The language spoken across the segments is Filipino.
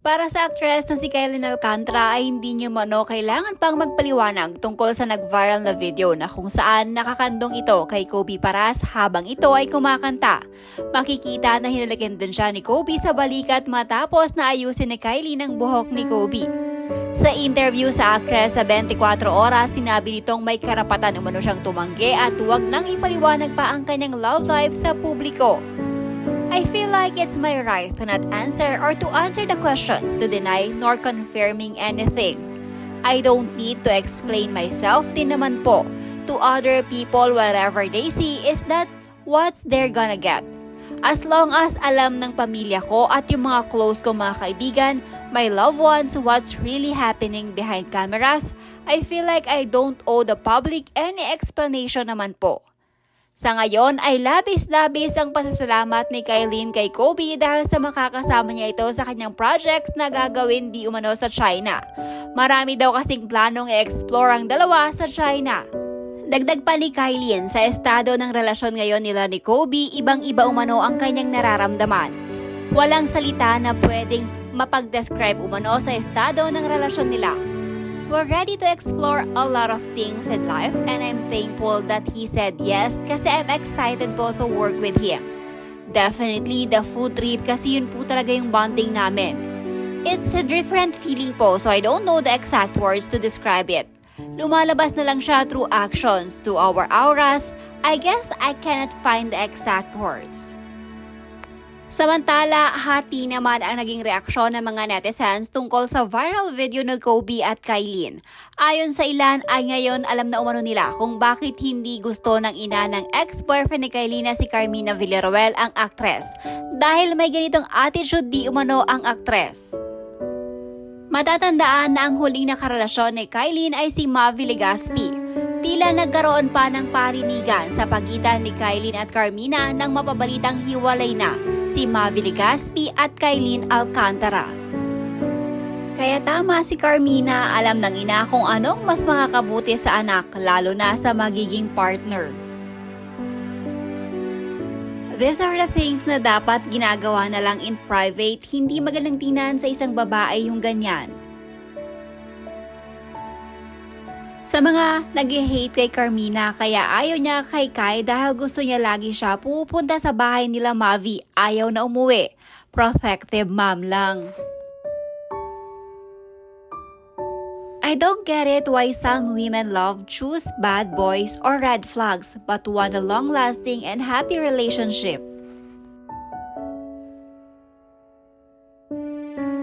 Para sa aktres na si Kylin Alcantara ay hindi niyo mano kailangan pang magpaliwanag tungkol sa nag-viral na video na kung saan nakakandong ito kay Kobe Paras habang ito ay kumakanta. Makikita na hinalikan din siya ni Kobe sa balikat matapos na ayusin ni Kylin ang buhok ni Kobe. Sa interview sa aktres sa 24 oras, sinabi nitong may karapatan umano siyang tumanggi at huwag nang ipaliwanag pa ang kanyang love life sa publiko. I feel like it's my right to not answer or to answer the questions, to deny nor confirming anything. I don't need to explain myself din naman po. To other people, whatever they see is that what they're gonna get. As long as alam ng pamilya ko at yung mga close ko mga kaibigan, my loved ones, what's really happening behind cameras, I feel like I don't owe the public any explanation naman po. Sa ngayon ay labis-labis ang pasasalamat ni Kylin kay Kobe dahil sa makakasama niya ito sa kanyang projects na gagawin di umano sa China. Marami daw kasing planong i-explore ang dalawa sa China. Dagdag pa ni Kylin, sa estado ng relasyon ngayon nila ni Kobe, ibang-iba umano ang kanyang nararamdaman. Walang salita na pwedeng mapag-describe umano sa estado ng relasyon nila. We're ready to explore a lot of things in life and I'm thankful that he said yes kasi I'm excited po to work with him. Definitely the food trip kasi yun po talaga yung bonding namin. It's a different feeling po so I don't know the exact words to describe it. Lumalabas na lang siya through actions, through our auras. I guess I cannot find the exact words. Samantala, hati naman ang naging reaksyon ng mga netizens tungkol sa viral video ng Kobe at Kylin. Ayon sa ilan ay ngayon alam na umano nila kung bakit hindi gusto ng ina ng ex-boyfriend ni Kylin na si Carmina Villarroel ang aktres. Dahil may ganitong attitude di umano ang aktres. Matatandaan na ang huling nakarelasyon ni Kylin ay si Mavi Legaspi. Tila nagkaroon pa ng parinigan sa pagitan ni Kylin at Carmina nang mapabalitang hiwalay na si Mavi Legaspi at Kylin Alcantara. Kaya tama si Carmina, alam ng ina kung anong mas makakabuti sa anak lalo na sa magiging partner. These are the things na dapat ginagawa na lang in private, hindi magandang tingnan sa isang babae yung ganyan. Sa mga nag-hate kay Carmina kaya ayaw niya kay Kai dahil gusto niya lagi siya pupunta sa bahay nila Mavi, ayaw na umuwi. Protective mom lang. I don't get it why some women love choose bad boys or red flags but want a long-lasting and happy relationship.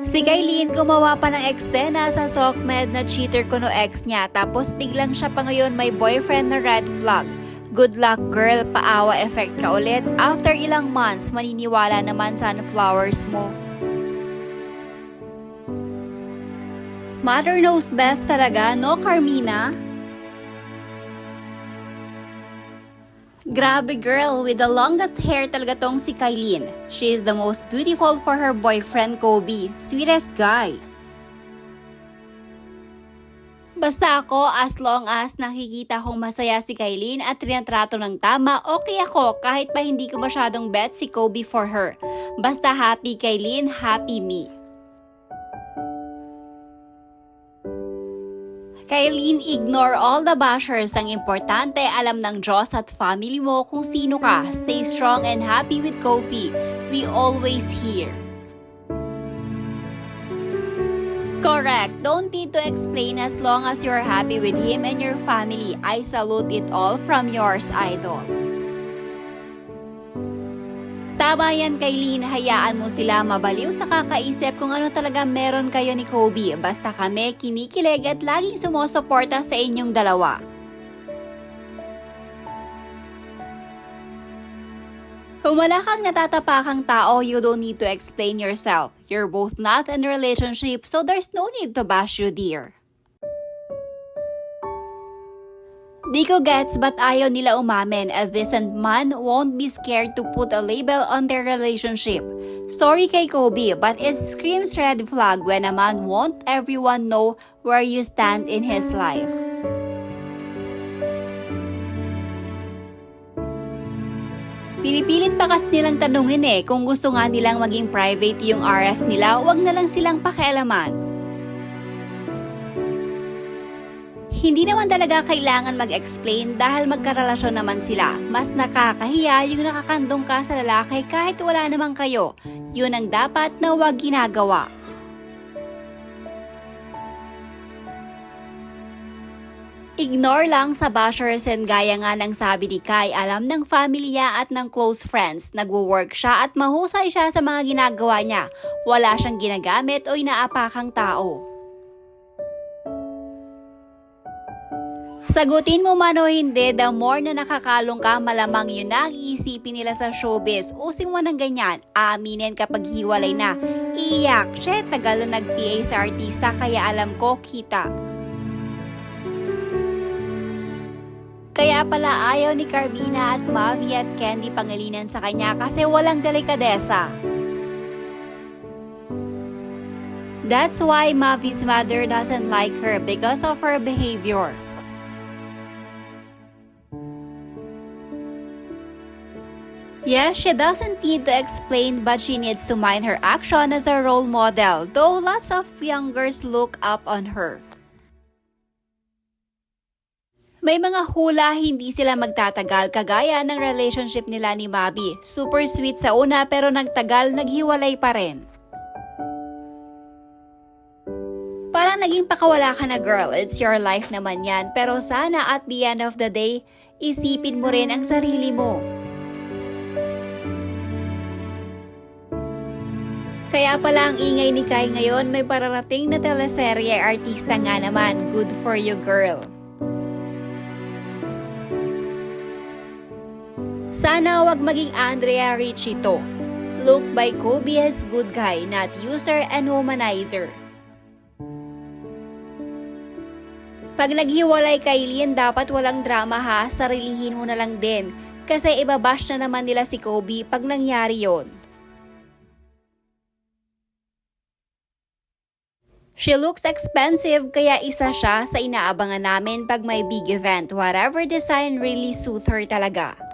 Si Kylin gumawa pa ng eksena sa SOCMED na cheater ko no ex niya tapos biglang siya pa ngayon may boyfriend na red flag. Good luck girl, paawa effect ka ulit. After ilang months, maniniwala naman sunflowers mo. Mother knows best talaga, no Carmina? Grabe girl, with the longest hair talaga tong si Kylin. She is the most beautiful for her boyfriend Kobe. Sweetest guy. Basta ako, as long as nakikita kong masaya si Kylin at trinatrato ng tama, okay ako kahit pa hindi ko masyadong bet si Kobe for her. Basta happy Kylin, happy me. Kylin, ignore all the bashers. Ang importante, alam ng Diyos at family mo kung sino ka. Stay strong and happy with Kobe. We always here. Correct. Don't need to explain as long as you're happy with him and your family. I salute it all from yours, idol. Tama yan, Kylin. Hayaan mo sila mabaliw sa kakaisip kung ano talaga meron kayo ni Kobe. Basta kami kinikilig at laging sumusuporta sa inyong dalawa. Kung wala kang natatapakang tao, you don't need to explain yourself. You're both not in a relationship, so there's no need to bash you, dear. Di ko gets but ayaw nila umamin. A decent man won't be scared to put a label on their relationship. Sorry kay Kobe, but it screams red flag when a man won't everyone know where you stand in his life. Pinipilit pa kasi nilang tanungin kung gusto nga nilang maging private yung RS nila, wag na lang silang pakialaman. Hindi naman talaga kailangan mag-explain dahil magkarelasyon naman sila. Mas nakakahiya yung nakakandong ka sa lalaki kahit wala naman kayo. Yun ang dapat na wag ginagawa. Ignore lang sa bashers and gaya nga ng sabi ni Kai, alam ng familya at ng close friends. Nagwo-work siya at mahusay siya sa mga ginagawa niya. Wala siyang ginagamit o inaapakang tao. Sagutin mo man o hindi, the more na nakakalong ka, malamang yun na ang iisipin nila sa showbiz. Using mo ng ganyan, aaminin kapag hiwalay na. Iyak, tagal na nag-PA sa artista kaya alam ko kita. Kaya pala ayaw ni Carmina at Mavi at Candy pangilinan sa kanya kasi walang delikadesa. That's why Mavi's mother doesn't like her because of her behavior. Yes, she doesn't need to explain but she needs to mind her action as a role model, though lots of youngers look up on her. May mga hula hindi sila magtatagal kagaya ng relationship nila ni Mavi. Super sweet sa una pero nagtagal, naghiwalay pa rin. Parang naging pakawala ka na girl, it's your life naman yan. Pero sana at the end of the day, isipin mo rin ang sarili mo. Kaya pala ang ingay ni Kai ngayon, may pararating na teleserye, artista nga naman. Good for you girl. Sana wag maging Andrea Ricci to. Look by Kobe as good guy, not user and womanizer. Pag naghiwalay kay Lynn, dapat walang drama ha, sarilihin mo na lang din. Kasi ibabash na naman nila si Kobe pag nangyari yon. She looks expensive kaya isa siya sa inaabangan namin pag may big event. Whatever design really suit her talaga.